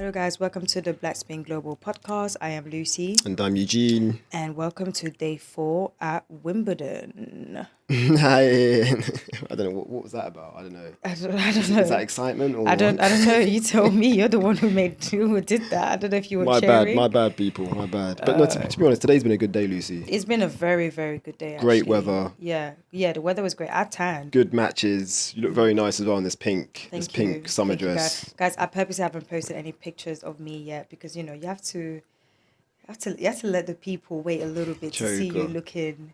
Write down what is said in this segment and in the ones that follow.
Hello guys, welcome to the Black Spin Global podcast. I am Lucy. And I'm Eugene. And welcome to day 4 at Wimbledon. Hi. I don't know, what was that about? I don't know. I don't know. Is that excitement? Or... I don't know. You tell me. You're the one who did that. I don't know if you were cheering. My bad, people. My bad. But no, to be honest, today's been a good day, Lucy. It's been a very, very good day, actually. Great weather. Yeah, the weather was great. I tanned. Good matches. You look very nice as well in this pink summer dress. Guys, I purposely haven't posted any pictures of me yet because, you have to let the people wait a little bit to see you looking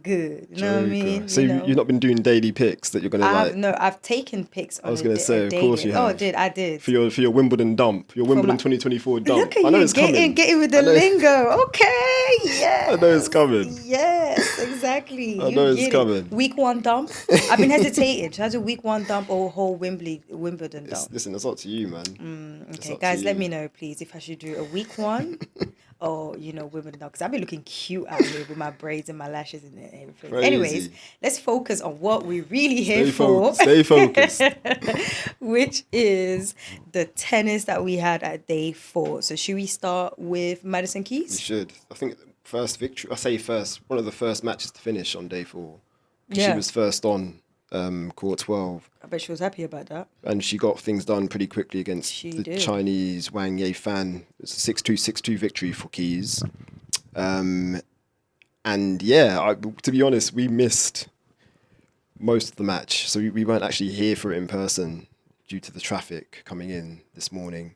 good. You know what I mean? So you've not been doing daily pics that you're going to like? No, I've taken pics on I was going to say, of course you have. Oh, I did. For your Wimbledon dump, your Wimbledon 2024 dump. Look at you getting with the lingo. Okay, yes. I know it's coming. Yes, exactly. I know it's coming. Week 1 dump. I've been hesitating. Should I do week 1 dump or whole Wimbledon dump? Listen, it's up to you, man. Okay, guys, let me know, please, if I should do a week 1 or, Wimbledon dump. Because I've been looking cute out here with my braids and my lashes and everything. Crazy. Anyways, let's focus on what we're really here for. Stay focused. Which is the tennis that we had at day 4. So should we start with Madison Keys? We should. I think first victory, one of the first matches to finish on day 4. Yeah. She was first on court 12. I bet she was happy about that. And she got things done pretty quickly against Chinese Wang Fan. It's a 6-2, 6-2 victory for Keys. And yeah, to be honest, we missed most of the match. So we weren't actually here for it in person due to the traffic coming in this morning.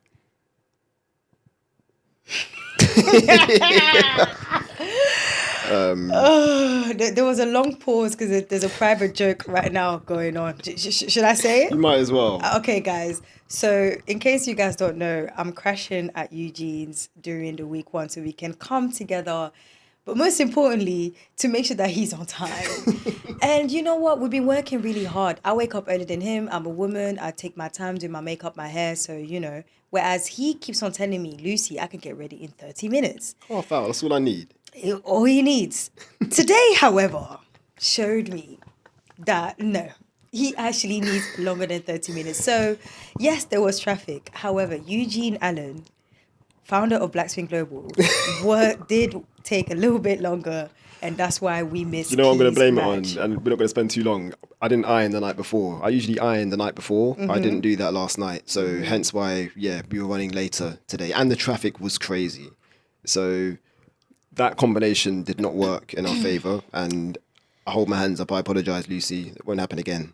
There was a long pause because there's a private joke right now going on. Should I say it? You might as well. Okay, guys. So in case you guys don't know, I'm crashing at Eugene's during the week 1 so we can come together. But most importantly, to make sure that he's on time. And you know what? We've been working really hard. I wake up earlier than him. I'm a woman. I take my time doing my makeup, my hair. So, whereas he keeps on telling me, Lucy, I can get ready in 30 minutes. Half hour, that's all I need. All he needs. Today, however, showed me that no, he actually needs longer than 30 minutes. So, yes, there was traffic. However, Eugene Allen, founder of Black Spin Global, did take a little bit longer, and that's why we missed. You know what I'm going to blame it on, and we're not going to spend too long. I didn't iron the night before. I usually iron the night before. Mm-hmm. I didn't do that last night, so hence why, we were running later today, and the traffic was crazy. So that combination did not work in our favour, and I hold my hands up. I apologise, Lucy. It won't happen again.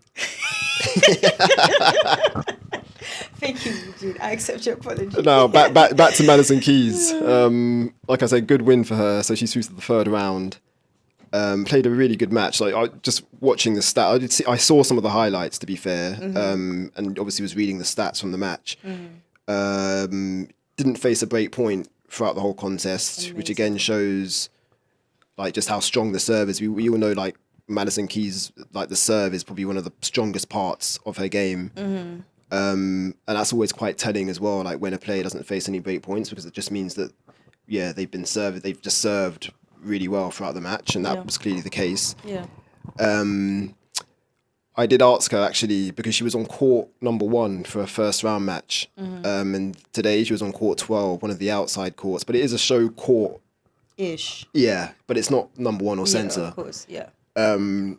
Thank you, Eugene. I accept your apology. Now, back to Madison Keys. Like I said, good win for her. So she's through to the 3rd round. Played a really good match. Like I just watching the stat, I saw some of the highlights. To be fair, and obviously was reading the stats from the match. Didn't face a break point throughout the whole contest, amazing. Which again shows like just how strong the serve is. We all know like Madison Keys, like the serve is probably one of the strongest parts of her game. And that's always quite telling as well, like when a player doesn't face any break points, because it just means that, they've just served really well throughout the match, and that was clearly the case. Yeah. I did ask her actually, because she was on court number 1 for a first round match. And today she was on court 12, one of the outside courts, but it is a show court. Ish. Yeah, but it's not number 1 or centre. Yeah, of course, yeah.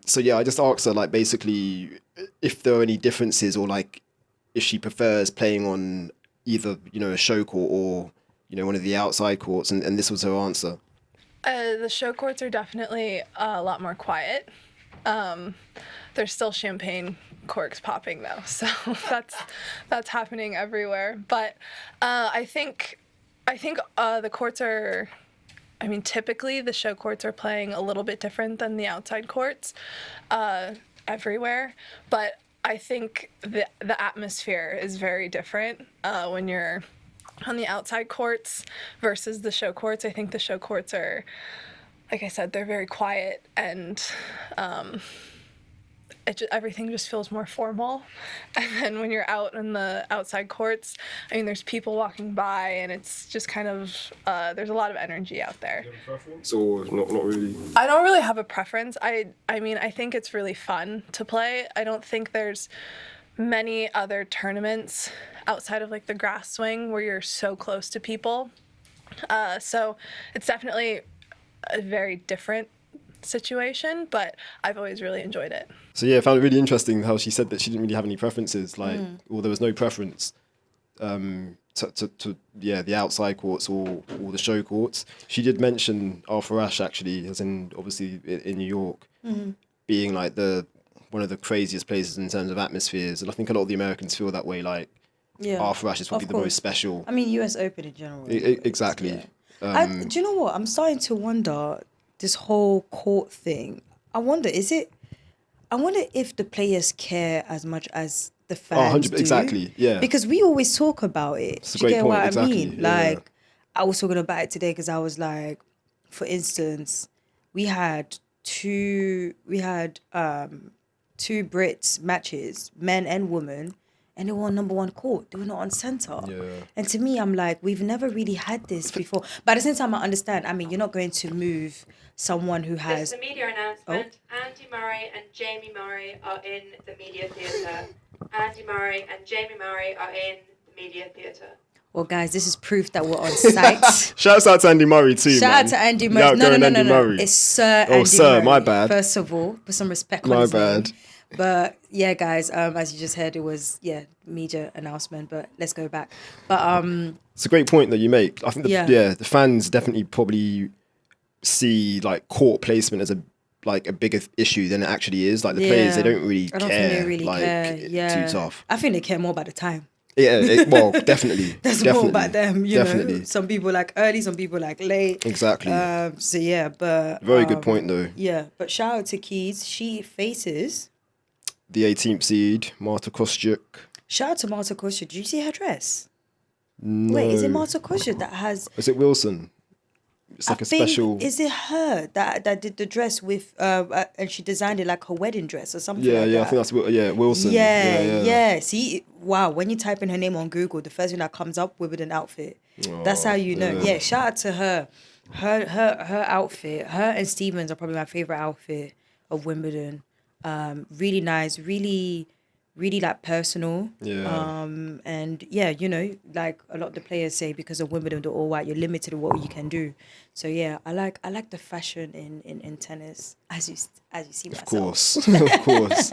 So yeah, I just asked her like basically if there are any differences, or like if she prefers playing on either, a show court or, one of the outside courts, and this was her answer. The show courts are definitely a lot more quiet. There's still champagne corks popping though, so that's happening everywhere. But I think the courts are, typically the show courts are playing a little bit different than the outside courts everywhere. But I think the atmosphere is very different when you're on the outside courts versus the show courts. I think the show courts are, like I said, they're very quiet, and everything just feels more formal. And then when you're out in the outside courts, there's people walking by, and it's just kind of, there's a lot of energy out there. Do you have a preference, or not really? I don't really have a preference. I think it's really fun to play. I don't think there's many other tournaments outside of like the grass swing where you're so close to people. So it's definitely a very different situation, but I've always really enjoyed it. So yeah, I found it really interesting how she said that she didn't really have any preferences, like, or there was no preference to the outside courts or the show courts. She did mention Hurkacz actually, as in obviously in New York, being like one of the craziest places in terms of atmospheres, and I think a lot of the Americans feel that way. Like, Hurkacz is probably the most special. I mean, US Open in general. Exactly. Yeah. Do you know what? I'm starting to wonder this whole court thing. I wonder if the players care as much as the fans do. Exactly, yeah. Because we always talk about it. It's a great point, What exactly. I mean? Like, I was talking about it today because I was like, for instance, we had two Brits matches, men and women, and they were on number one court. They were not on centre. Yeah. And to me, I'm like, we've never really had this before. But at the same time, I understand. I mean, you're not going to move someone who has... This is a media announcement. Andy Murray and Jamie Murray are in the media theatre. Andy Murray and Jamie Murray are in the media theatre. Well, guys, this is proof that we're on site. Shouts out to Andy Murray too, Shout out to Andy Murray. No. Murray. It's Sir Andy sir, Murray. my bad. First of all, put some respect on My his bad. name. But yeah, guys, as you just heard, it was media announcement. But let's go back. But it's a great point that you make. I think the fans definitely probably see like court placement as a bigger issue than it actually is. Like the players, they don't really care. I don't think they really care. Yeah. Too tough. I think they care more about the time. Yeah, well, definitely. That's definitely, more about them, you definitely. know. Some people like early, some people like late. Exactly. So yeah, but very good point though. Yeah, but shout out to Keys. She faces the 18th seed, Marta Kostyuk. Shout out to Marta Kostyuk. Did you see her dress? No. Wait, is it Marta Kostyuk that has? Is it Wilson? It's like a special. Is it her that did the dress with and she designed it like her wedding dress or something? Yeah, like yeah, that? I think that's Wilson. Yeah. See, wow. When you type in her name on Google, the first thing that comes up with an outfit. That's how you know. Yeah, shout out to her. Her outfit. Her and Stevens are probably my favorite outfit of Wimbledon. Really nice. Really like personal. Yeah. And yeah, you know, like a lot of the players say, because of Wimbledon, the all white, you're limited to what you can do. So yeah, I like the fashion in tennis, as you see myself. Of course.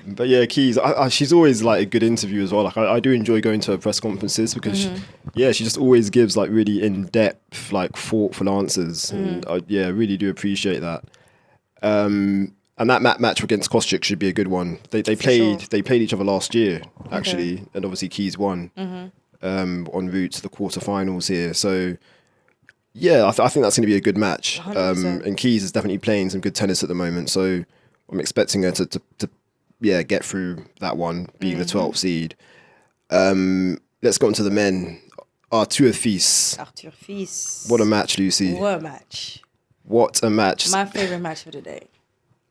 But yeah, Keys, she's always like a good interview as well. Like I do enjoy going to her press conferences because she just always gives like really in depth, like thoughtful answers, and I really do appreciate that. And that match against Kostyuk should be a good one. They played each other last year actually, and obviously Keys won en route to the quarterfinals here. So yeah, I think that's going to be a good match. And Keys is definitely playing some good tennis at the moment. So I'm expecting her to get through that one, being the 12th seed. Let's go on to the men. Arthur Fils. What a match, Lucy. What a match. My favorite match of the day.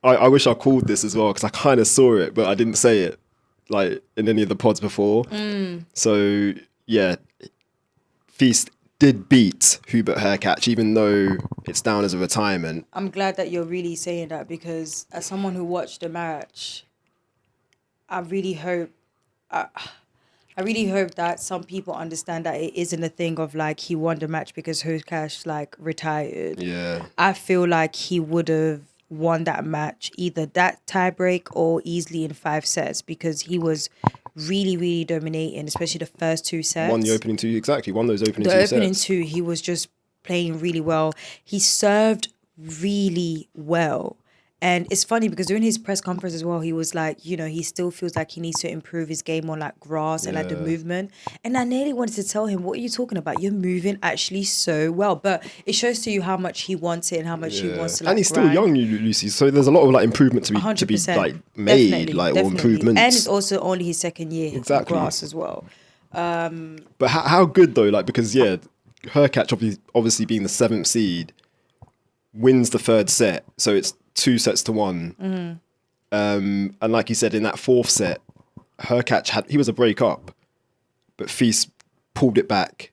I wish I called this as well because I kind of saw it, but I didn't say it like in any of the pods before. So yeah, Feast did beat Hubert Hurkacz, even though it's down as a retirement. I'm glad that you're really saying that because as someone who watched the match, I really hope that some people understand that it isn't a thing of like he won the match because Hurkacz like retired. Yeah, I feel like he would have won that match, either that tiebreak or easily in 5 sets, because he was really, really dominating, especially the first 2 sets. Won those opening 2 sets. The opening 2, he was just playing really well. He served really well. And it's funny because during his press conference as well, he was like, you know, he still feels like he needs to improve his game on like grass and like the movement. And I nearly wanted to tell him, what are you talking about? You're moving actually so well. But it shows to you how much he wants it and how much he wants to like and he's grind. still young, Lucy. So there's a lot of like improvement to be like made, definitely. Or improvements. And it's also only his second year in grass as well. But how good though? Like because Hurkacz obviously being the 7th seed wins the 3rd set, so it's 2 sets to 1. And like you said, in that 4th set, Hurkacz he was a break up, but Feast pulled it back,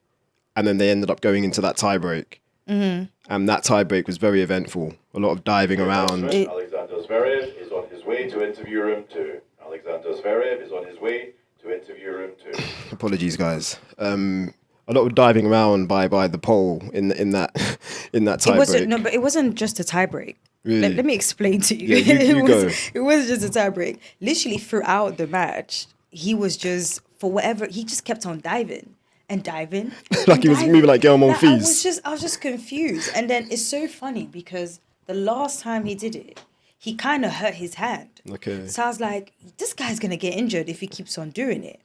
and then they ended up going into that tiebreak. And that tiebreak was very eventful. A lot of diving around. Alexander Zverev is on his way to interview room 2. Alexander Zverev is on his way to interview room 2. Apologies, guys. A lot of diving around by the pole in that tie break. But it wasn't just a tie break. Really? Let me explain to you. Yeah, you go. It wasn't just a tie break. Literally throughout the match, he was just he just kept on diving and diving. Like he was moving like Gael I Monfils. was just confused. And then it's so funny because the last time he did it, he kind of hurt his hand. Okay. So I was like, this guy's gonna get injured if he keeps on doing it.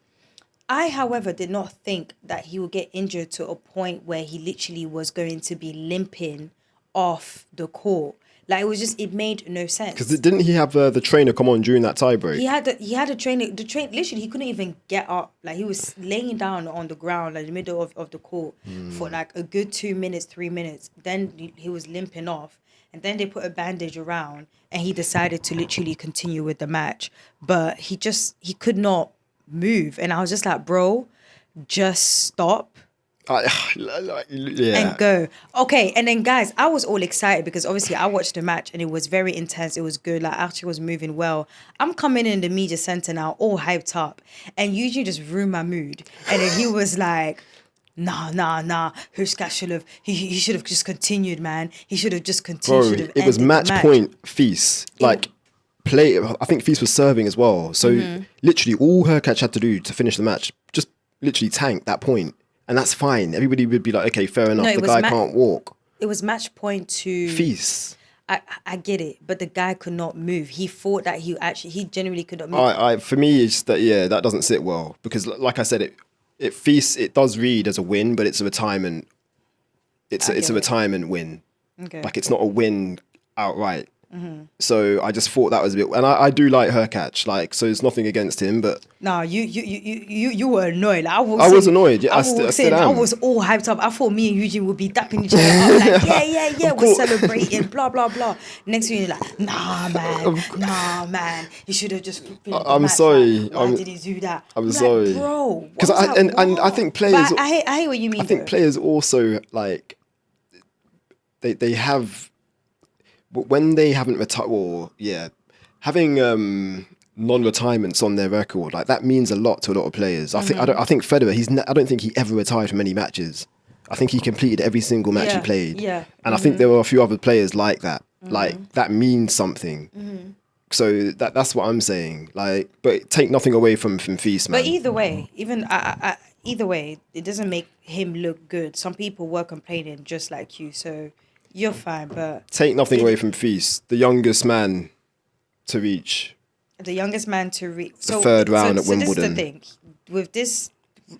I, however, did not think that he would get injured to a point where he literally was going to be limping off the court. Like, it made no sense. Because didn't he have the trainer come on during that tie break? He had a trainer. Literally, he couldn't even get up. Like, he was laying down on the ground, like, in the middle of the court for, like, a good 2 minutes, 3 minutes. Then he was limping off. And then they put a bandage around, and he decided to literally continue with the match. But he could not move. And I was just like, bro, just stop. And go. Okay, and then guys, I was all excited because obviously I watched the match and it was very intense. It was good. Like, Archie was moving well. I'm coming in the media center now, all hyped up, and Eugene just ruined my mood. And then he was like, nah. Hurkacz should have just continued, man. He should have just continued. Bro, it was match point feast. Like, I think Feast was serving as well. So literally all Hurkacz had to do to finish the match, just literally tank that point. And that's fine. Everybody would be like, okay, fair enough. The guy can't walk. It was match point to Feast. I get it, but the guy could not move. He thought that he genuinely could not move. For me, it's that, that doesn't sit well. Because like I said, it does read as a win, but it's a retirement. It's a retirement win. Okay. Like, it's not a win outright. So I just thought that was a bit, and I do like Hurkacz, like, so it's nothing against him, but no, you were annoyed. I was annoyed. Yeah, I still am. I was all hyped up. I thought me and Eugene would be dapping each other up, like yeah, we're celebrating, blah blah blah. Next thing you're like, nah man, you should have just. I'm sorry. Why did he do that? I'm sorry, bro. Because I think players. But I hate what you mean. I think players also, like, they have. But when they haven't retired, having non-retirements on their record, like, that means a lot to a lot of players. I think Federer, I don't think he ever retired from any matches. I think he completed every single match he played. Yeah. And I think there were a few other players like that. Like, that means something. So that's what I'm saying. Like, but take nothing away from Feast, man. But either way, either way, it doesn't make him look good. Some people were complaining just like you, so you're fine, but take nothing away from Feast, the youngest man to reach the third round at Wimbledon. This is the thing. With this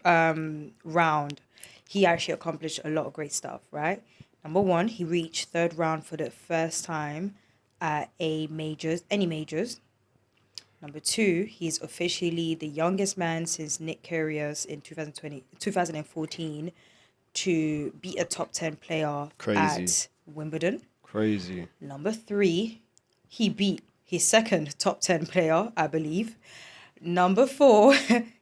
round, he actually accomplished a lot of great stuff, right? Number one, he reached third round for the first time at any majors. Number two, he's officially the youngest man since Nick Kyrgios in 2014 to beat a top 10 player at Wimbledon. Crazy. Number three, he beat his second top 10 player, I believe. Number four,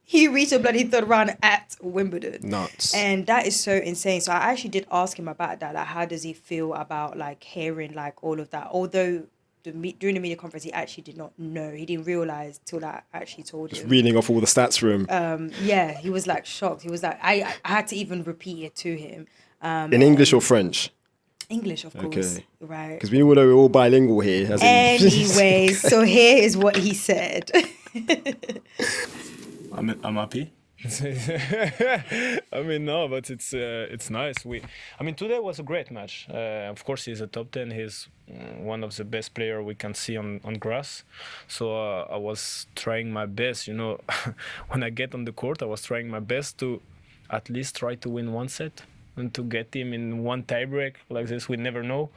he reached a bloody third round at Wimbledon. Nuts. And that is so insane. So I actually did ask him about that. Like, how does he feel about, like, hearing, like, all of that? Although during the media conference, he actually did not know. He didn't realize till I actually told him. Just reading off all the stats for him. He was, like, shocked. He was like, I had to even repeat it to him. In English or French? English, of course. Okay. Right. Because we all know we're all bilingual here. Anyway, so here is what he said. I'm happy. I mean, no, but it's nice. Today was a great match. Of course, he's a top 10. He's one of the best players we can see on grass. So I was trying my best. When I get on the court, I was trying my best to at least try to win one set and to get him in one tiebreak like this. We never know.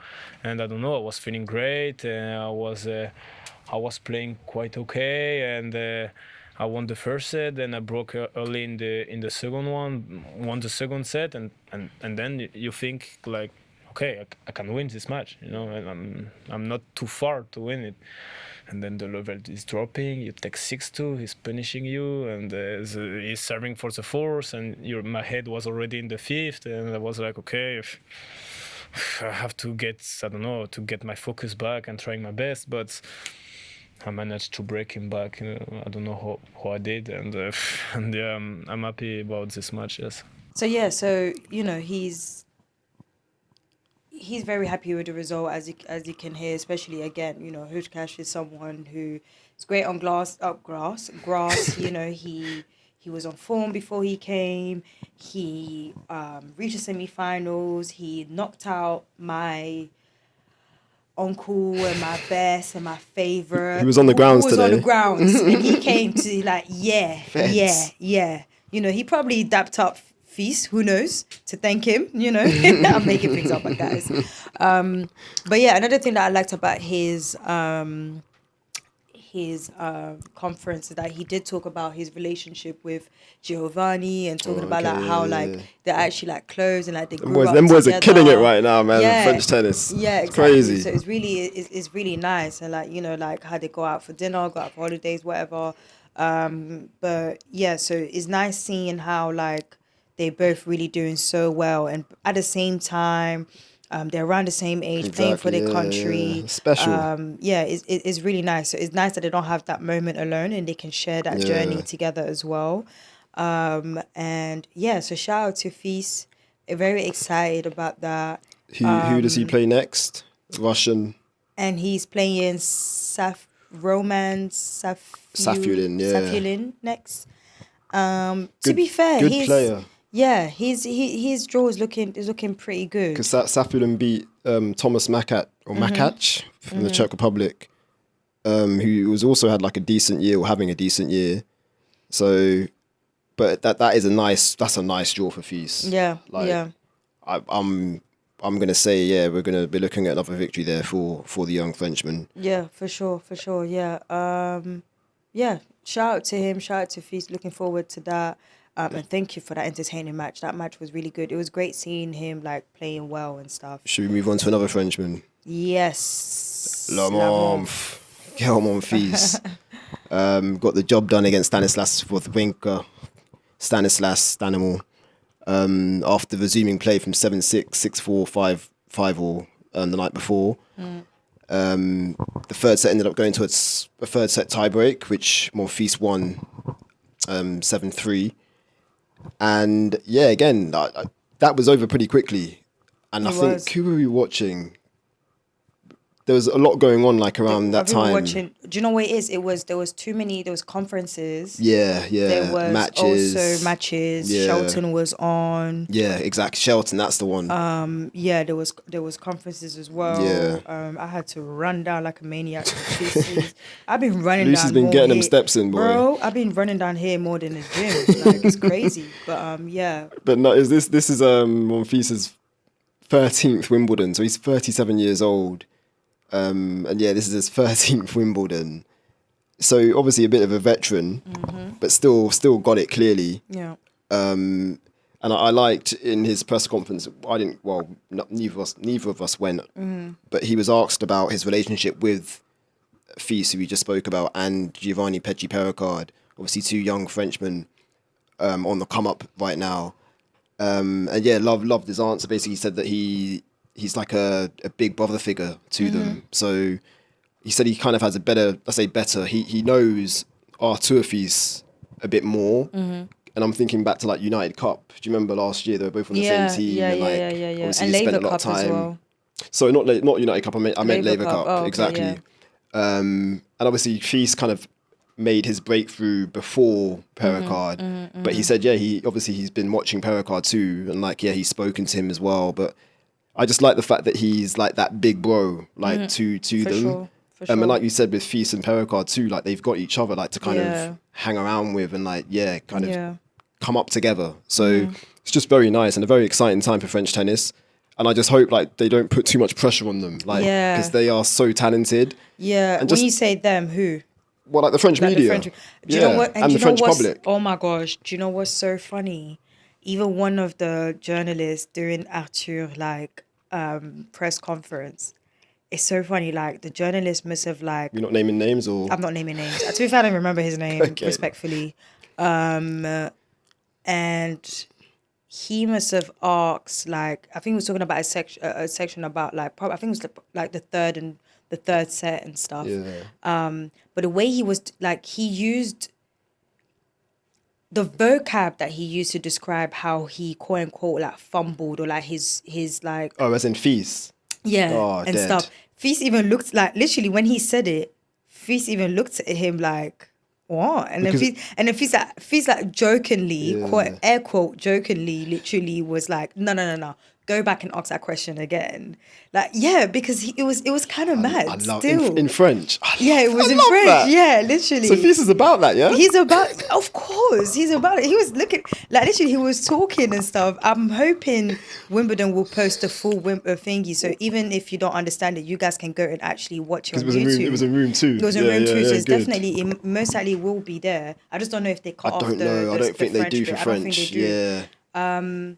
And I don't know. I was feeling great. I was playing quite okay, and I won the first set. Then I broke early in the second one, won the second set, and then you think, like, okay, I can win this match, and I'm not too far to win it. And then the level is dropping. You take 6-2. He's punishing you, and he's serving for the fourth. And my head was already in the fifth, and I was like, okay, I have to get my focus back and trying my best. But I managed to break him back. I don't know how I did, and and yeah, I'm happy about this match. Yes. So yeah, so he's very happy with the result, as you can hear. Especially again, Hurkacz is someone who is great on grass. He was on form before he came. He reached the semi-finals. He knocked out my uncle and my best and my favorite. He was on the grounds today. On the grounds, and he came to Feds. yeah. He probably dapped up Feast, who knows, to thank him. I'm making things up, guys. But yeah, another thing that I liked about his conference is that he did talk about his relationship with Giovanni and talking about how they're actually close and they grew up them boys together. are killing it right now, man. Yeah. French tennis. Yeah, it's exactly. crazy. So it's really nice, and how they go out for dinner, go out for holidays, whatever. But yeah, so it's nice seeing how they're both really doing so well, and at the same time, they're around the same age, playing for their country. Yeah. Special. It's really nice. So it's nice that they don't have that moment alone, and they can share that journey together as well. And yeah, so shout out to Feast. Very excited about that. Who does he play next? Russian. And he's playing Roman Safulin next. To be fair, good player. Yeah, his draw is looking pretty good. Because Safulin beat Thomas Hurkacz from the Czech Republic, who was also had a decent year or having a decent year. So, but that's a nice draw for Feast. Yeah, I'm gonna say we're gonna be looking at another victory there for the young Frenchman. Yeah, for sure. Yeah. Shout out to him. Shout out to Feast. Looking forward to that. And thank you for that entertaining match. That match was really good. It was great seeing him playing well and stuff. Should we move on to another Frenchman? Yes. Monfils. Got the job done against Wawrinka. Stanimal. After resuming play from 7-6, 6-4, 5-5 the night before. The third set ended up going to a third set tiebreak, which Monfils won 7-3. And yeah, again, that was over pretty quickly. And I think, who were we watching? There was a lot going on around that time. Do you know what it is? There was conferences. Yeah. There was matches. also matches. Yeah. Shelton was on. Yeah, exactly. Shelton, that's the one. There was conferences as well. Yeah. I had to run down like a maniac. I've been running down. Lucy's been getting them steps in, boy. Bro, I've been running down here more than the gym. It's crazy. But yeah. But no, this is Monfils' 13th Wimbledon, so he's 37 years old. And yeah, this is his 13th Wimbledon. So obviously a bit of a veteran, but still got it clearly. Yeah. And I liked in his press conference, neither of us went, but he was asked about his relationship with Feast, who we just spoke about, and Jasmine Mpetshi Perricard, obviously two young Frenchmen on the come up right now. And yeah, loved his answer. Basically, he said that he's like a big brother figure to them. So he said he kind of has he knows Arthur Fils a bit more. And I'm thinking back to United Cup. Do you remember last year they were both on the same team? Yeah. And Labour Cup as well. So not United Cup, I meant Labour Cup. Oh, okay, exactly. Yeah. And obviously Fils kind of made his breakthrough before Perricard. But he said, he's been watching Perricard too, and he's spoken to him as well. But I just like the fact that he's that big bro, to them. Sure. And like you said with Feast and Perricard too, they've got each other to kind of hang around with and of come up together. So it's just very nice and a very exciting time for French tennis. And I just hope they don't put too much pressure on them, because they are so talented. Yeah. And when you say them, who? Well, the French media. Do you know what? And the French public. Oh my gosh! Do you know what's so funny? Even one of the journalists during Arthur press conference, it's so funny. The journalist must have You're not naming names, or I'm not naming names. To be fair, I don't remember his name respectfully. And he must have asked, like, I think he was talking about a section about, like, probably, I think it was like the third set and stuff. Yeah. But the way he was, like, he used the vocab that he used to describe how he quote unquote like fumbled, or like his like, Oh, as in feast. yeah, Oh, and dead. stuff. Feast even looked like, literally when he said it, Feast even looked at him like, what? And then Feast like jokingly, quote, air quote, jokingly, literally was like, no. Go back and ask that question again. Like, yeah, because it was kind of mad. I love still. in French. It was I in love French. that. Yeah, literally. So Feast is about that, yeah? He's about, of course, he's about it. He was looking, like, literally, he was talking and stuff. I'm hoping Wimbledon will post a full thingy, so even if you don't understand it, you guys can go and actually watch it on YouTube. It was in room 2. It was in room 2, so it's good. definitely, it most likely will be there. I just don't know if they cut off I don't know. I don't think they do for bit. I don't think French. they do. Yeah.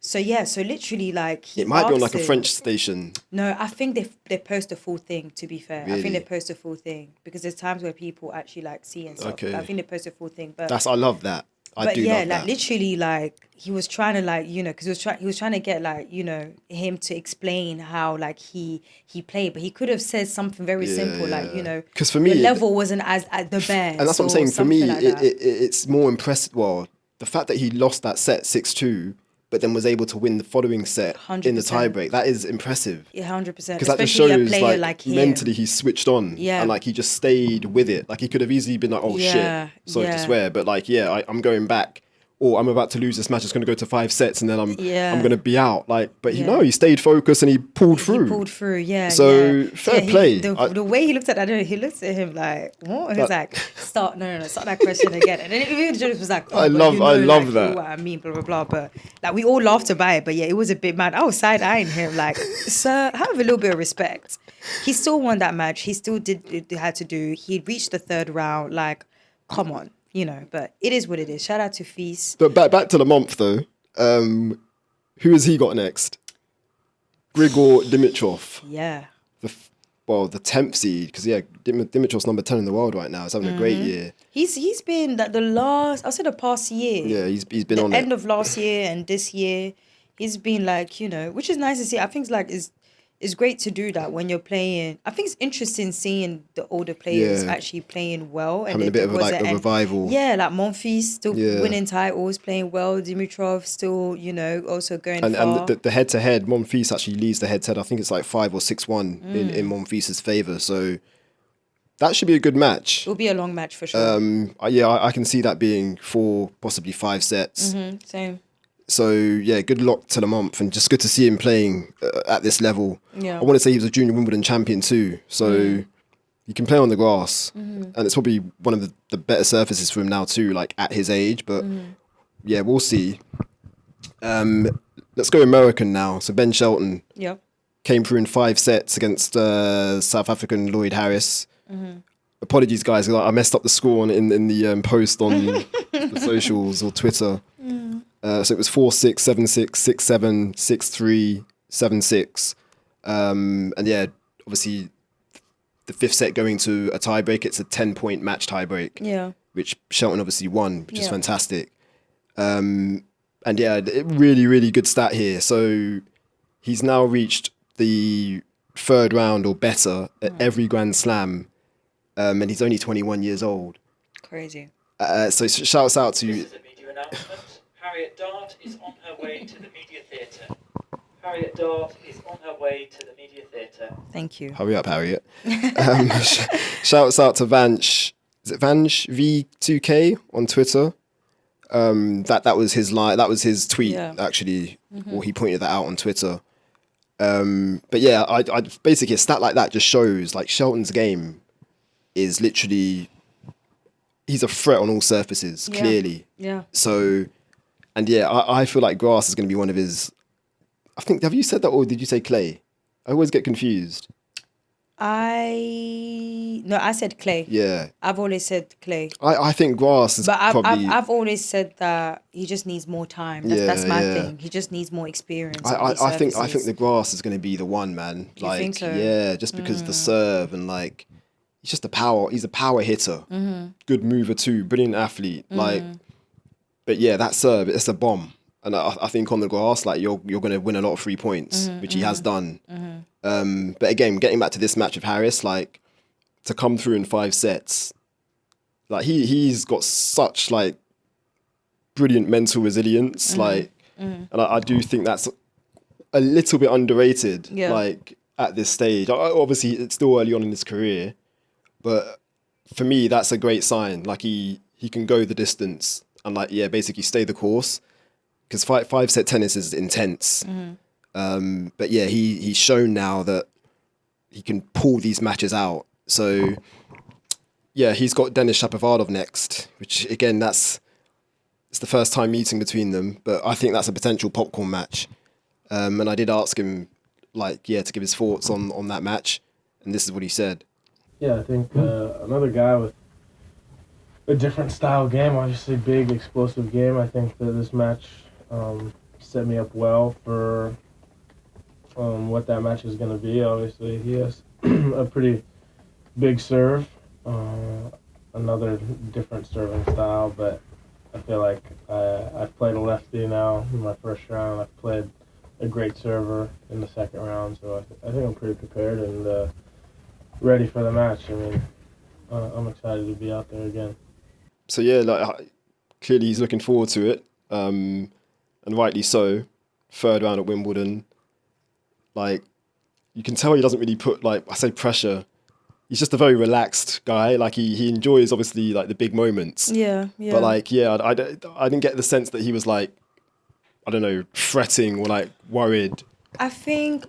So yeah, so literally, like, he It might be on like asked a him- French station. No, I think they post a full thing, to be fair. I think Really? they post a full thing because there's times where people actually like see and stuff. Okay. But I think they post a full thing. But I love that. I do yeah, love like that. literally, like, he was trying to, like, you know, because he was trying to get, like, you know, him to explain how, like, he played, but he could have said something very simple, like, you know, 'Cause for me, the level wasn't as at the best, And that's what I'm saying. For me, like that. it's more impressive. Well, the fact that he lost that set 6-2, but then was able to win the following set in the 100%. tiebreak, that is impressive. Yeah, 100%. Because that just Especially a shows, player like him. mentally he switched on. Yeah. And, like, he just stayed with it. Like, he could have easily been like, oh, Yeah, shit, sorry yeah. to swear. But, like, yeah, I'm going back. Or I'm about to lose this match. It's going to go to 5 sets and then I'm going to be out. Like, but he stayed focused and he pulled through. He pulled through, yeah. So, yeah. fair play. The way he looked at that, he looked at him like, what? He was like, start that question again. And then even the judge was like, oh, I but love like, that. What I mean, blah, blah, blah. But, like, we all laughed about it. But yeah, it was a bit mad. I was side-eyeing him like, sir, have a little bit of respect. He still won that match. He still had to do. He reached the 3rd round. Like, come on. You know, but it is what it is. Shout out to Feast. But back to the month, though. Who has he got next? Grigor Dimitrov. Yeah. The 10th seed. Because, yeah, Dimitrov's number 10 in the world right now. He's having a great year. He's been like the past year. Yeah, he's been the on end it. of last year and this year, he's been like, you know, which is nice to see. I think it's great to do that when you're playing. I think it's interesting seeing the older players actually playing well and having a bit of a revival. Yeah, like Monfils still winning titles, playing well. Dimitrov still, you know, also going far. And the head-to-head, Monfils actually leads the head-to-head. I think it's like 5 or 6-1 in Monfils' favour. So that should be a good match. It'll be a long match for sure. I can see that being 4, possibly 5 sets. Same. So, yeah, good luck to the month and just good to see him playing at this level. Yeah. I want to say he was a junior Wimbledon champion too. So he can play on the grass. And it's probably one of the better surfaces for him now too, like at his age. But yeah, we'll see. Let's go American now. So Ben Shelton came through in 5 sets against South African Lloyd Harris. Apologies, guys. I messed up the score in the post on the socials or Twitter. So it was 4-6, 7-6, 6-7, 6-3, 7-6. And yeah, obviously the 5th set going to a tiebreak. It's a 10-point match tiebreak. Yeah. Which Shelton obviously won, which is fantastic. And yeah, really, really good stat here. So he's now reached the 3rd round or better at every Grand Slam. And he's only 21 years old. Crazy. So shouts out to This is a media announcement. Harriet Dart is on her way to the media theatre. Harriet Dart is on her way to the media theatre. Thank you. Hurry up, Harriet. Shouts out to Vanch. Is it Vanch V2K on Twitter? That was his line. That was his tweet actually, or he pointed that out on Twitter. But yeah, I basically a stat like that just shows like Shelton's game is literally he's a threat on all surfaces. Clearly. Yeah. So, and yeah, I feel like grass is going to be one of his. I think, have you said that or did you say clay? I always get confused. I said clay. Yeah. I've always said clay. I think grass is But probably. I've always said that he just needs more time. That's my thing. He just needs more experience. I think the grass is going to be the one, man. You think so? Yeah, just because of the serve and like he's just a power. He's a power hitter. Good mover too. Brilliant athlete. Like, but yeah, that serve, it's a bomb. And I think on the grass, like you're going to win a lot of 3 points, which he has done. But again, getting back to this match with Harris, like to come through in 5 sets, like he's got such like brilliant mental resilience, like, and I do think that's a little bit underrated, like at this stage. Obviously, it's still early on in his career, but for me, that's a great sign. Like he can go the distance and like basically stay the course. Because 5-set tennis is intense. But yeah, he's shown now that he can pull these matches out. So yeah, he's got Denis Shapovalov next, which again, it's the first time meeting between them. But I think that's a potential popcorn match. And I did ask him, like, to give his thoughts on that match. And this is what he said. Yeah, I think another guy with a different style game, obviously big, explosive game. I think that this match set me up well for what that match is going to be. Obviously, he has a pretty big serve, another different serving style, but I feel like I've played a lefty now in my first round. I've played a great server in the second round, so I think I'm pretty prepared and ready for the match. I mean, I'm excited to be out there again. So yeah, like clearly he's looking forward to it. And rightly so. 3rd round at Wimbledon. Like, you can tell he doesn't really put, like, I say pressure. He's just a very relaxed guy. Like, he enjoys, obviously, like, the big moments. Yeah. But, like, I didn't get the sense that he was, like, I don't know, fretting or, like, worried. I think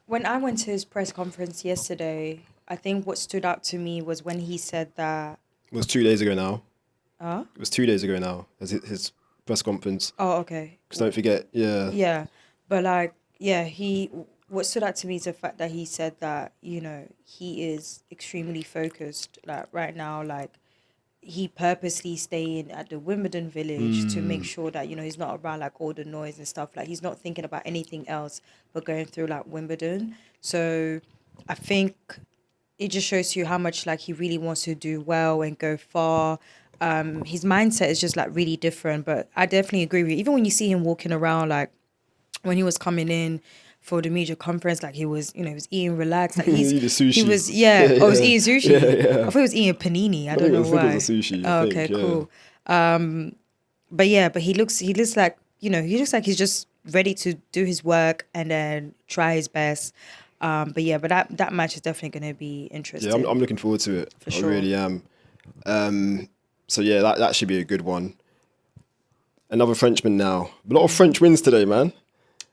when I went to his press conference yesterday, I think what stood out to me was when he said that... It was 2 days ago now. Huh? It was 2 days ago now, his press conference. Oh, okay. Because don't forget, Yeah, but like, what stood out to me is the fact that he said that, you know, he is extremely focused, like right now, like he purposely staying at the Wimbledon village to make sure that, you know, he's not around like all the noise and stuff. Like he's not thinking about anything else but going through like Wimbledon. So I think it just shows you how much like he really wants to do well and go far. His mindset is just like really different, but I definitely agree with you. Even when you see him walking around, like when he was coming in for the media conference, like he was, you know, he was eating relaxed. Like he was eating sushi. I thought he was eating panini. I don't know why. It was a sushi. Okay, cool. But he looks like, you know, he looks like he's just ready to do his work and then try his best. But that match is definitely going to be interesting. Yeah, I'm looking forward to it. For sure. I really am. So yeah, that should be a good one. Another Frenchman now. A lot of French wins today, man.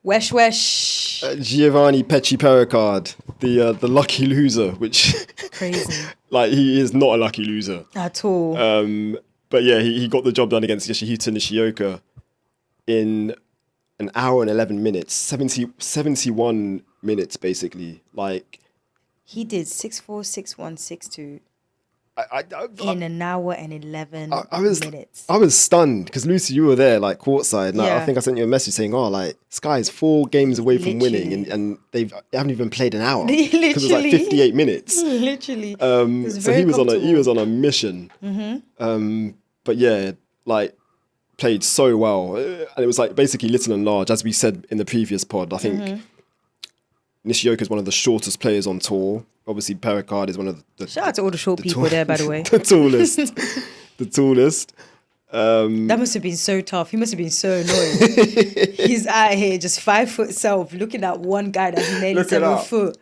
Wesh wesh. Giovanni Mpetshi Perricard, the lucky loser, which Crazy. like he is not a lucky loser At all. But yeah, he got the job done against Yoshihito Nishioka in an hour and 11 minutes, 71 minutes basically. Like He did 6-4, 6-1, 6-2 I in an hour and 11 minutes. I was stunned because Lucy, you were there, like courtside. And I think I sent you a message saying, "Oh, like Sky is 4 games away from winning, and they haven't even played an hour because it was like 58 minutes." Literally. So he was on a mission. But yeah, like played so well, and it was like basically little and large, as we said in the previous pod. I think Nishioka is one of the shortest players on tour. Obviously, Perricard is one of the... Shout out to all the short people there, by the way. The tallest. The tallest. That must have been so tough. He must have been so annoyed. He's out here just 5 foot self looking at one guy that's nearly 7 foot.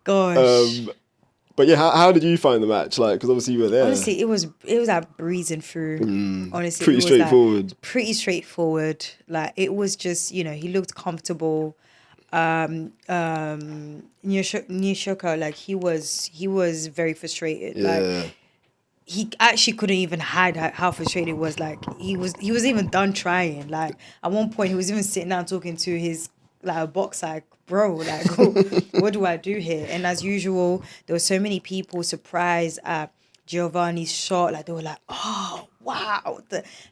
Gosh. But yeah, how did you find the match? Like, because obviously you were there. Honestly, it was like breezing through. Honestly, pretty straightforward. Like, pretty straightforward. Like it was just, you know, he looked comfortable. Nishioka, like he was very frustrated. Yeah. Like he actually couldn't even hide how frustrated he was. Like he was even done trying. Like at one point he was even sitting down talking to his like box, like, bro, like what do I do here? And as usual, there were so many people surprised at Giovanni's shot. Like they were like, oh wow,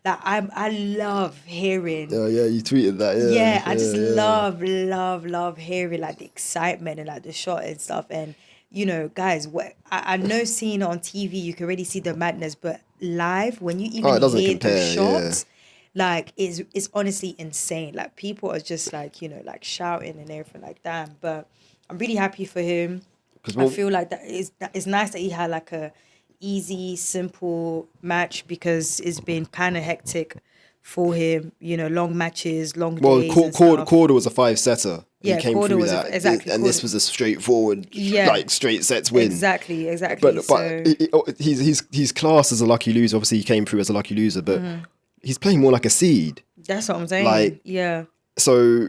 I love hearing. Yeah, you tweeted that. Yeah, I just love hearing like the excitement and like the shot and stuff. And you know, guys, I know seeing it on TV, you can already see the madness, but live when you even hear the shots, like is honestly insane. Like people are just like, like shouting and everything like that. But I'm really happy for him. I feel like that it's nice that he had like a easy, simple match because it's been kind of hectic for him. Long matches, long days. Corda was a 5-setter. Yeah, he came Corda through was that, exactly. and this was a straightforward, like straight sets win. Exactly. But he's classed as a lucky loser. Obviously, he came through as a lucky loser, but he's playing more like a seed. That's what I'm saying. So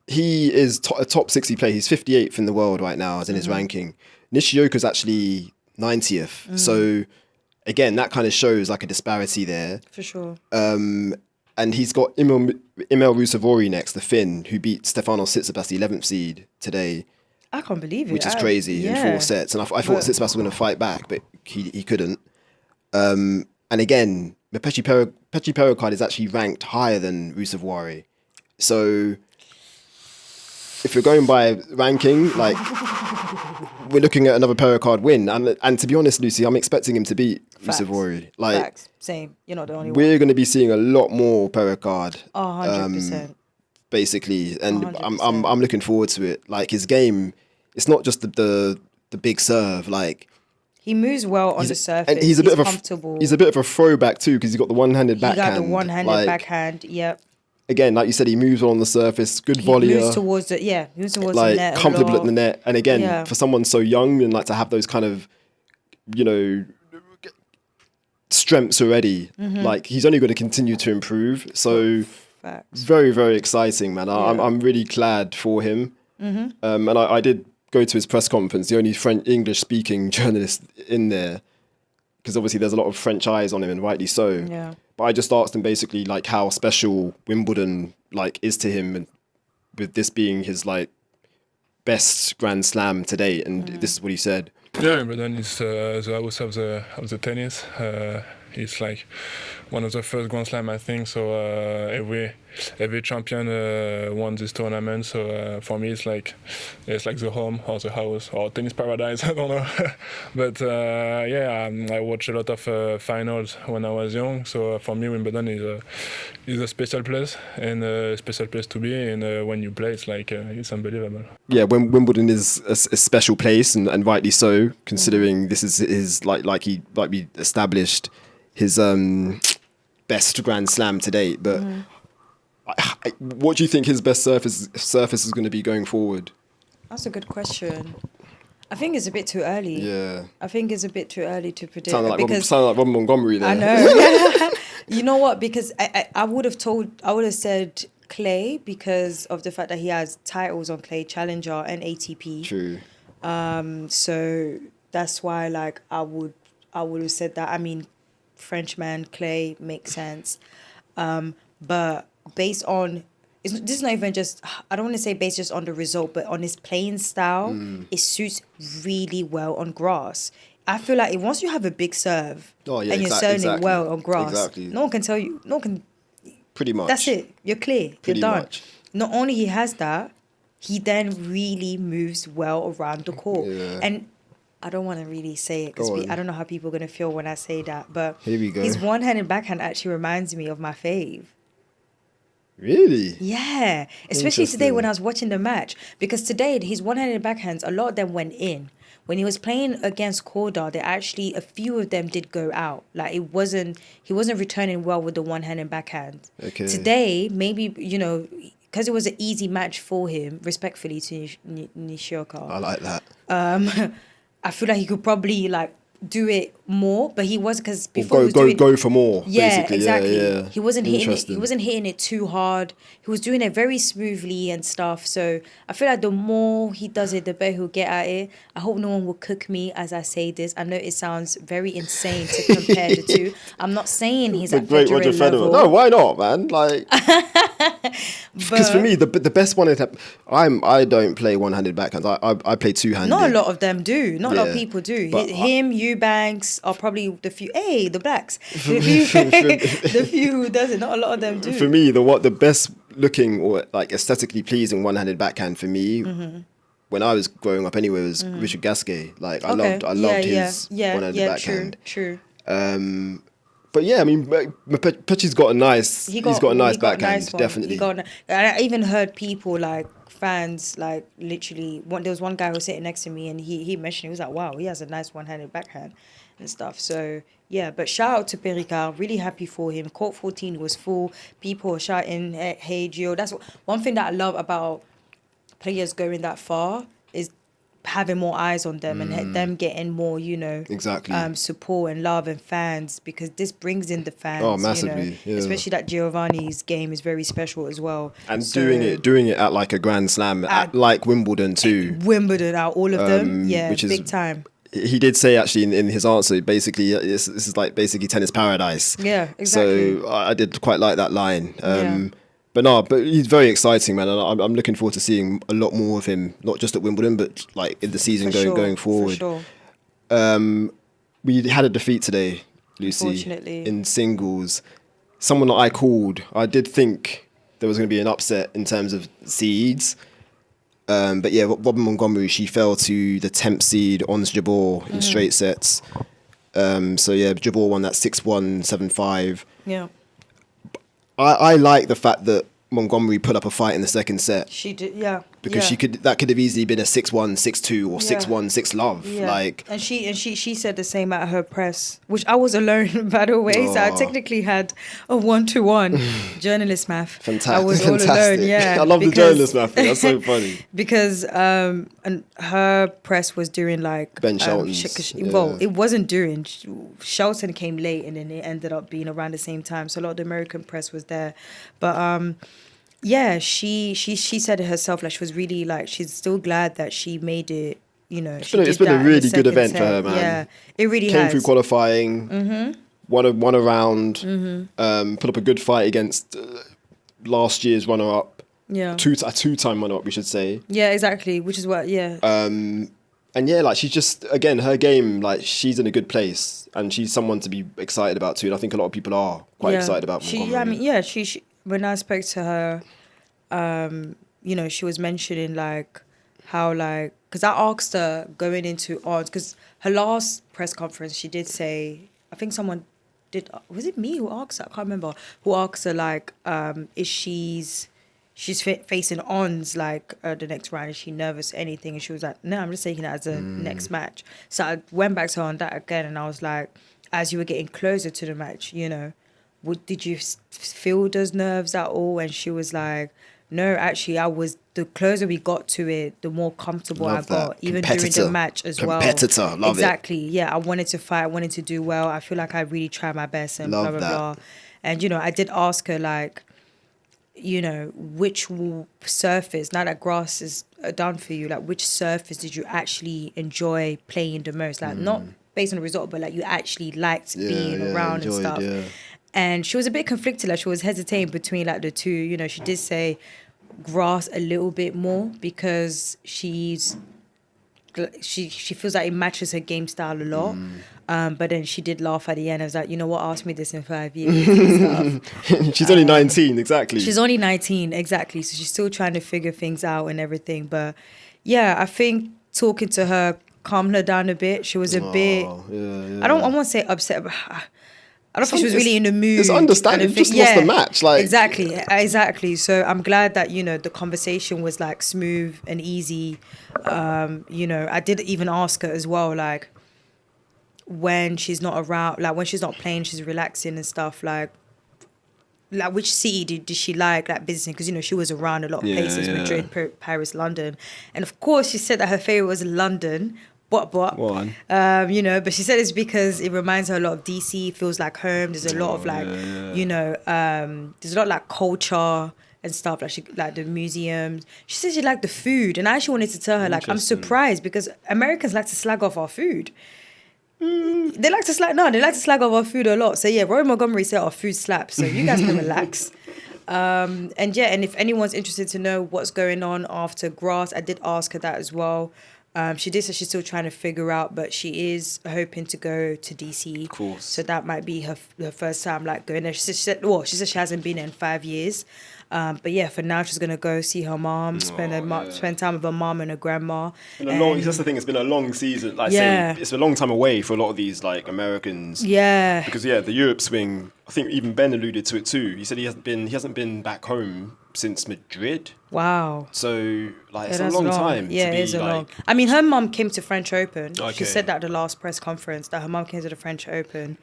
he is a top 60 player. He's 58th in the world right now, as in his ranking. Nishioka's actually 90th. So again, that kind of shows like a disparity there. For sure. And he's got Emil Rusevori next, the Finn, who beat Stefanos Tsitsipas, the 11th seed today. I can't believe it. Which is crazy in 4 sets. And I thought Tsitsipas was going to fight back, but he couldn't. And again, Mpetshi Perricard is actually ranked higher than Rusevori. So if you're going by ranking, like we're looking at another Perricard win. And to be honest, Lucy, I'm expecting him to beat Rusevori. Like, Facts. Same. You're not the only one. We're going to be seeing a lot more Perricard. 100%. Basically. And 100%. I'm looking forward to it. Like his game, it's not just the big serve. Like he moves well on the surface. And he's a bit comfortable. He's a bit of a throwback too because he's got the one-handed backhand. He got the one-handed backhand. Yep. Again, like you said, he moves on the surface. Good volleyer. He moves towards the net. Comfortable at the net. And again, for someone so young and like to have those kind of, strengths already, like he's only going to continue to improve. So very, very exciting, man. I'm really glad for him. And I did go to his press conference, the only English speaking journalist in there, because obviously there's a lot of French eyes on him, and rightly so. Yeah. But I just asked him basically like how special Wimbledon like is to him, and with this being his like best Grand Slam to date, and this is what he said. Yeah, Wimbledon is the house of the tennis. It's like one of the first Grand Slam, I think. So every champion won this tournament. So for me, it's like the home or the house or tennis paradise. I don't know, but I watched a lot of finals when I was young. So for me, Wimbledon is a special place and a special place to be. And when you play, it's like it's unbelievable. Yeah, when Wimbledon is a special place, and rightly so, considering this is his like we established his best Grand Slam to date. But what do you think his best surface is going to be going forward? That's a good question. I think it's a bit too early. Yeah. I think it's a bit too early to predict. Sound like Rob Montgomery there. I know. You know what? Because I would have said clay because of the fact that he has titles on clay, Challenger and ATP. True. So that's why like I would have said that. I mean, Frenchman, clay makes sense. But based on this is not even just, I don't want to say based just on the result, but on his playing style, it suits really well on grass. I feel like once you have a big serve and you're serving it well on grass, no one can tell you, no one can. Pretty much. That's it. You're clear. You're done. Not only he has that, he then really moves well around the court. Yeah. And I don't want to really say it because I don't know how people are going to feel when I say that. But here we go. His one-handed backhand actually reminds me of my fave. Really? Yeah. Especially today when I was watching the match. Because today, his one-handed backhands, a lot of them went in. When he was playing against Corda, a few of them did go out. Like he wasn't returning well with the one-handed backhand. Okay. Today, maybe, because it was an easy match for him, respectfully to Nishioka. I like that. I feel like he could probably do it more, but he was because before go for more. Yeah, basically. exactly. Yeah. He wasn't hitting it too hard. He was doing it very smoothly and stuff. So I feel like the more he does it, the better he'll get at it. I hope no one will cook me as I say this. I know it sounds very insane to compare the two. I'm not saying he's at great Roger Federer level. No, why not, man? Because for me, the best one is I don't play one-handed backhands. I play two-handed. Not a lot of them do. Not a lot of people do. Him, Eubanks are probably the few. Hey, the blacks. The few who does it. Not a lot of them do. For me, the best looking or aesthetically pleasing one-handed backhand for me, when I was growing up anyway, was Richard Gasquet. I loved his one-handed backhand. True. But yeah, I mean, Mpetchi's got a nice. He's got a nice backhand, one. definitely. And I even heard people like fans like literally. There was one guy who was sitting next to me, and he mentioned, he was like, "Wow, he has a nice one-handed backhand and stuff." So yeah, but shout out to Perricard. Really happy for him. Court 14 was full. People were shouting, "Hey, Gio!" That's one thing that I love about players going that far is having more eyes on them and them getting more, exactly support and love and fans, because this brings in the fans. Oh, massively, yeah. Especially that Giovanni's game is very special as well. And doing it at like a Grand Slam, at like Wimbledon too. Wimbledon, out all of them, which is big time. He did say actually in his answer, basically, this is like basically tennis paradise. Yeah, exactly. So I did quite like that line. But he's very exciting, man. And I'm looking forward to seeing a lot more of him, not just at Wimbledon, but like in the season going forward. For sure. We had a defeat today, Lucy, unfortunately, in singles. Someone that I called, I did think there was going to be an upset in terms of seeds. But yeah, Robin Montgomery, she fell to the 10th seed on Jabeur in straight sets. So yeah, Jabeur won that 6-1, 7-5. Yeah. I like the fact that Montgomery put up a fight in the second set. She did, yeah. Because that could have easily been a 6-1, 6-2 or 6-1, 6-love. Yeah. Like, and she said the same at her press, which I was alone, by the way. So I technically had a 1-to-1 journalist math. Fantastic. I was all alone, yeah. I love the journalist math. That's so funny. Because and her press was during like Ben Shelton's. Well, it wasn't during. Shelton came late, and then it ended up being around the same time. So a lot of the American press was there, but yeah, she said it herself, like she was really like, she's still glad that she made it, It's been a really good event for her, man. Yeah, it really Came through qualifying, won a round, put up a good fight against last year's runner-up. Yeah. A two-time runner-up, we should say. Yeah, exactly, which is what, yeah. And yeah, like she's just, again, her game, like she's in a good place and she's someone to be excited about too. And I think a lot of people are quite excited about Montgomery. She when I spoke to her, she was mentioning like how like, because I asked her going into odds, because her last press conference she did say, I think someone did, was it me who asked her? I can't remember who asked her like, is she's facing ons like the next round, is she nervous or anything? And she was like, no, I'm just taking it as a next match. So I went back to her on that again, and I was like, as you were getting closer to the match, did you feel those nerves at all? And she was like, no, actually, the closer we got to it, the more comfortable I got, even during the match as well. Competitor, love it. Exactly, yeah. I wanted to fight, I wanted to do well. I feel like I really tried my best and blah, blah, blah. And, I did ask her, like, which surface, now that grass is done for you, like, which surface did you actually enjoy playing the most? Like, not based on the result, but, like, you actually liked being around and stuff. Yeah. And she was a bit conflicted, like she was hesitating between like the two. She did say grass a little bit more because she feels like it matches her game style a lot. But then she did laugh at the end. I was like, what, ask me this in 5 years and stuff. She's only 19, exactly. She's only 19, exactly. So she's still trying to figure things out and everything. But yeah, I think talking to her calmed her down a bit. She was a bit, I won't say upset, but I don't think she was really in the mood. It's understandable. Just lost the match. Like Exactly. So I'm glad that, the conversation was like smooth and easy. I did even ask her as well, like when she's not around, like when she's not playing, she's relaxing and stuff, like which city did she like visiting? Because, she was around a lot of places, Madrid, Paris, London. And of course she said that her favorite was London. But but she said it's because it reminds her a lot of DC, feels like home. There's a lot of there's a lot like culture and stuff, like the museums. She said she liked the food, and I actually wanted to tell her, like, I'm surprised because Americans like to slag off our food. They like to slag off our food a lot. So yeah, Roy Montgomery said our food slaps, so you guys can relax. And if anyone's interested to know what's going on after grass, I did ask her that as well. She did say she's still trying to figure out, but she is hoping to go to DC. Of course. So that might be her first time like going there. She said she hasn't been there in 5 years. But yeah, for now, she's going to go see her mom, spend time with her mom and her grandma. That's the thing. It's been a long season. Like, it's a long time away for a lot of these like Americans. Yeah. Because the Europe swing. I think even Ben alluded to it too. He said he hasn't been back home since Madrid. Wow. So like it's a long time. Yeah, it is a long. I mean, her mum came to French Open. Okay. She said that at the last press conference that her mum came to the French Open.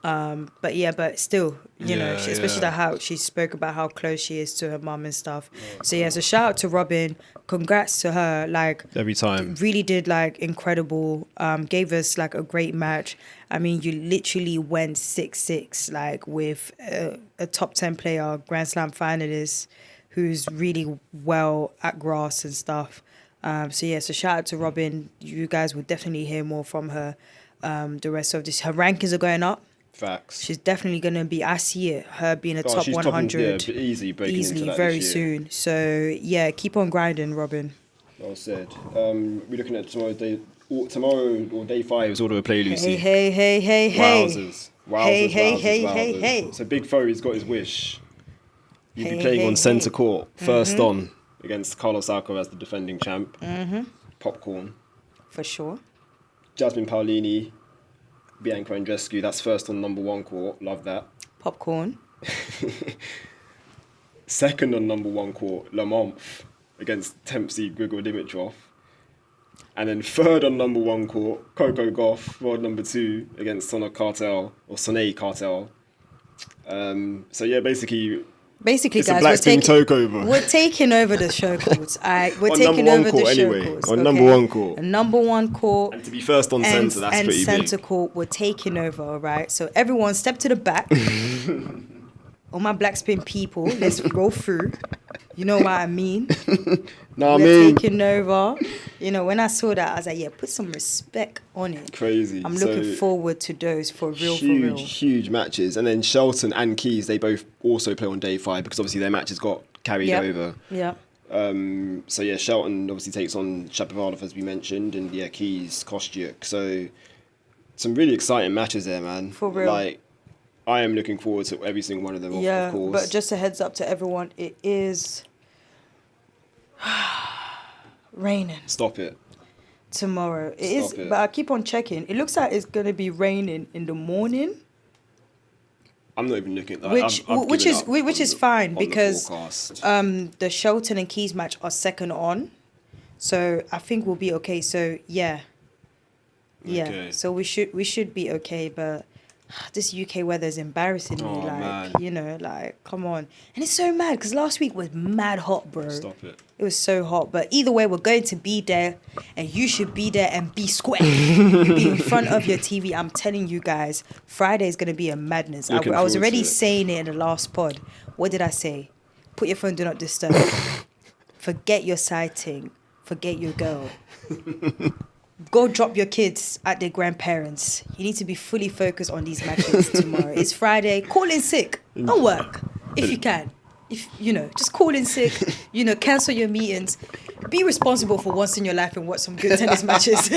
But still, you know, especially how she spoke about how close she is to her mum and stuff. So so shout out to Robin. Congrats to her. Like every time, really did like incredible. Gave us like a great match. I mean, you literally went 6-6 like with a top 10 player, Grand Slam finalist, who's really well at grass and stuff. So shout out to Robin. You guys will definitely hear more from her. The rest of this, her rankings are going up. Facts. She's definitely going to be, I see it, her being a top 100 easily into that very this year. soon. So, keep on grinding, Robin. Well said. We're looking at tomorrow or day 5 is order of play, Lucy. Hey. Wowzers. Hey. So Big Foe's got his wish. You'll be playing on centre court, first on, against Carlos Alcaraz as the defending champ. Mm-hmm. Popcorn. For sure. Jasmine Paolini, Bianca Andreescu, that's first on number 1 court. Love that. Popcorn. Second on number 1 court, Le Monf against Mpetshi Grigor Dimitrov. And then third on number 1 court, Coco Gauff, world number 2 against Sonet Cartel. Basically, It's guys, we're taking over the show courts. We're taking over the show courts. On number 1 court. Number 1 court. And to be first on centre, that's pretty big. And centre court, we're taking over, all right? So everyone step to the back. All my black spin people, let's roll through. You know what I mean? We're taking over. You know, when I saw that, I was like, put some respect on it. Crazy. I'm looking forward to those for real. Huge matches. And then Shelton and Keys, they both also play on day 5 because obviously their matches got carried over. Yeah. Shelton obviously takes on Shapovalov, as we mentioned, and Keys, Kostyuk. So some really exciting matches there, man. For real. Like, I am looking forward to every single one of them, of course. But just a heads up to everyone, it is raining. Stop it. Tomorrow. But I keep on checking. It looks like it's going to be raining in the morning. I'm not even looking at that. Which is fine because the the Shelton and Keys match are second on. So I think we'll be okay. So Okay. So we should be okay, but this UK weather is embarrassing me. Man. You know, like, come on. And it's so mad because last week was mad hot, bro. Stop it. It was so hot. But either way, we're going to be there and you should be there and be square. Be in front of your TV. I'm telling you guys, Friday is going to be a madness. I was already saying it in the last pod. What did I say? Put your phone, do not disturb. Forget your sighting. Forget your girl. Go drop your kids at their grandparents. You need to be fully focused on these matches tomorrow. It's Friday. Call in sick. Don't work if you can. If just call in sick. Cancel your meetings. Be responsible for once in your life and watch some good tennis matches.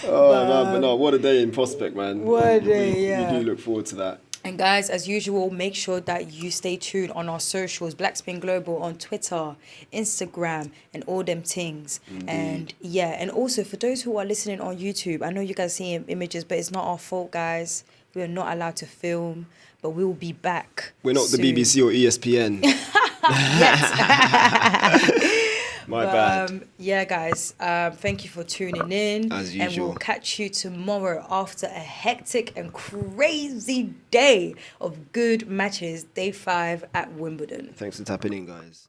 But no, what a day in prospect, man. What a day, We do look forward to that. And guys, as usual, make sure that you stay tuned on our socials, Blackspin Global on Twitter, Instagram, and all them things. Indeed. And also for those who are listening on YouTube, I know you guys see images, but it's not our fault, guys. We are not allowed to film, but we will be back. We're not soon. the BBC or ESPN. My bad. Guys, thank you for tuning in. As usual. And we'll catch you tomorrow after a hectic and crazy day of good matches, day 5 at Wimbledon. Thanks for tapping in, guys.